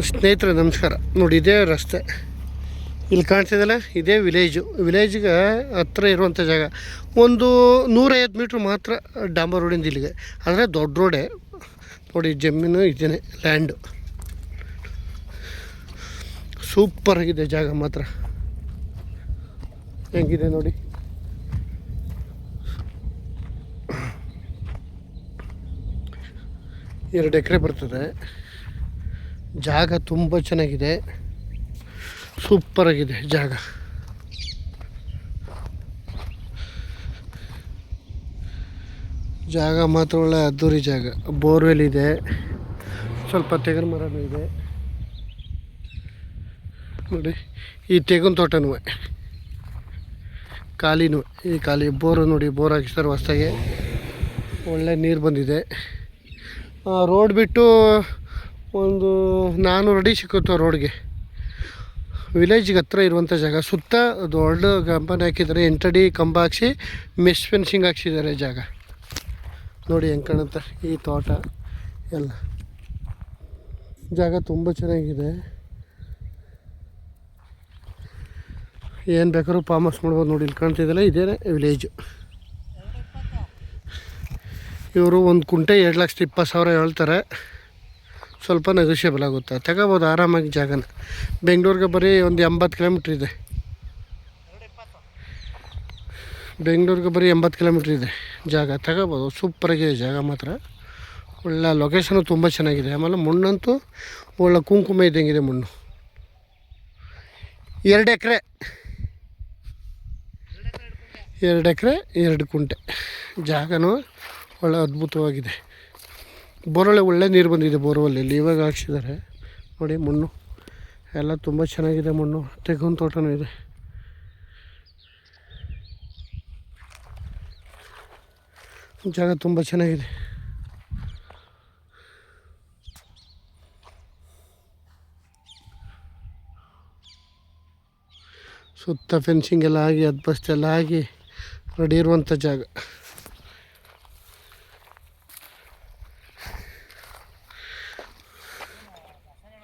ಸ್ನೇಹಿತರೆ ನಮಸ್ಕಾರ. ನೋಡಿ ಇದೇ ರಸ್ತೆ ಇಲ್ಲಿ ಕಾಣ್ತಿದ್ದಲ್ಲ, ಇದೇ ವಿಲೇಜ್ಗೆ ಹತ್ರ ಇರುವಂಥ ಜಾಗ. ಒಂದು 150 ಮೀಟ್ರ್ ಮಾತ್ರ ಡಾಂಬರ್ ರೋಡಿಂದ ಇಲ್ಲಿಗೆ, ಆದರೆ ದೊಡ್ಡ ರೋಡೇ. ನೋಡಿ ಜಮೀನು ಇದೇನೆ, ಲ್ಯಾಂಡು ಸೂಪರಾಗಿದೆ ಜಾಗ ಮಾತ್ರ. ಹೆಂಗಿದೆ ನೋಡಿ, 2 ಎಕರೆ ಬರ್ತದೆ. ಜಾಗ ತುಂಬ ಚೆನ್ನಾಗಿದೆ, ಸೂಪರಾಗಿದೆ ಜಾಗ. ಜಾಗ ಮಾತ್ರ ಒಳ್ಳೆ ಅದ್ದೂರಿ ಜಾಗ. ಬೋರ್ವೆಲ್ ಇದೆ, ಸ್ವಲ್ಪ ತೆಂಗಿನ ಮರನೂ ಇದೆ ನೋಡಿ. ಈ ತೆಂಗಿನ ತೋಟನೂ ಖಾಲಿನೂ, ಈ ಖಾಲಿ ಬೋರು ನೋಡಿ, ಬೋರ್ ಹಾಕಿಸ್ತಾರೆ ಹೊಸ್ದಾಗೆ. ಒಳ್ಳೆ ನೀರು ಬಂದಿದೆ. ರೋಡ್ ಬಿಟ್ಟು ಒಂದು 400 ಅಡಿ ಸಿಕ್ಕುತ್ತೆ ರೋಡ್ಗೆ. ವಿಲೇಜ್ಗೆ ಹತ್ರ ಇರುವಂಥ ಜಾಗ. ಸುತ್ತ ದೊಡ್ಡ ಕಂಪನಿ ಹಾಕಿದ್ದಾರೆ, 8 ಅಡಿ ಕಂಬ ಹಾಕ್ಸಿ ಮೆಶ್ ಫೆನ್ಸಿಂಗ್ ಹಾಕ್ಸಿದ್ದಾರೆ. ಜಾಗ ನೋಡಿ ಹೆಂಗೆ ಕಾಣುತ್ತೆ. ಈ ತೋಟ ಎಲ್ಲ ಜಾಗ ತುಂಬ ಚೆನ್ನಾಗಿದೆ. ಏನು ಬೇಕಾದ್ರೂ ಫಾರ್ಮ್ ಹೌಸ್ ಮಾಡ್ಬೋದು. ನೋಡಿ ಇಲ್ಲಿ ಕಾಣ್ತಿದ್ದಲ್ಲ, ಇದೇ ವಿಲೇಜು. ಇವರು ಒಂದು ಕುಂಟೆ 2,20,000 ಹೇಳ್ತಾರೆ. ಸ್ವಲ್ಪ ನೆಗೋಷಿಯಬಲ್ ಆಗುತ್ತೆ, ತಗೋಬೋದು ಆರಾಮಾಗಿ ಜಾಗನ. ಬೆಂಗಳೂರಿಗೆ ಬರೀ ಒಂದು 80 ಕಿಲೋಮೀಟ್ರ್ ಇದೆ. ಬೆಂಗಳೂರಿಗೆ ಬರೀ 80 ಕಿಲೋಮೀಟ್ರ್ ಇದೆ ಜಾಗ. ತಗೋಬೋದು, ಸೂಪರಾಗಿದೆ ಜಾಗ ಮಾತ್ರ. ಒಳ್ಳೆ ಲೊಕೇಶನು ತುಂಬ ಚೆನ್ನಾಗಿದೆ. ಆಮೇಲೆ ಮಣ್ಣಂತೂ ಒಳ್ಳೆ ಕುಂಕುಮ ಇದ್ದಂಗಿದೆ ಮಣ್ಣು. 2 ಎಕರೆ 2 ಎಕರೆ 2 ಕುಂಟೆ ಜಾಗನೂ ಒಳ್ಳೆ ಅದ್ಭುತವಾಗಿದೆ. ಬೋರೊಳ್ಳೆ ಒಳ್ಳೆ ನೀರು ಬಂದಿದೆ. ಬೋರ್ವೆಲ್ಲಿ ಇವಾಗ ಹಾಕ್ಸಿದ್ದಾರೆ ನೋಡಿ. ಮಣ್ಣು ಎಲ್ಲ ತುಂಬ ಚೆನ್ನಾಗಿದೆ. ಮಣ್ಣು ತೆಂಗಿನ ತೋಟನೂ ಇದೆ. ಜಾಗ ತುಂಬ ಚೆನ್ನಾಗಿದೆ. ಸುತ್ತ ಫೆನ್ಸಿಂಗ್ ಎಲ್ಲ ಆಗಿ, ಅದ್ಬಸ್ತೆಲ್ಲ ಆಗಿ ರೆಡಿ ಇರುವಂಥ ಜಾಗ.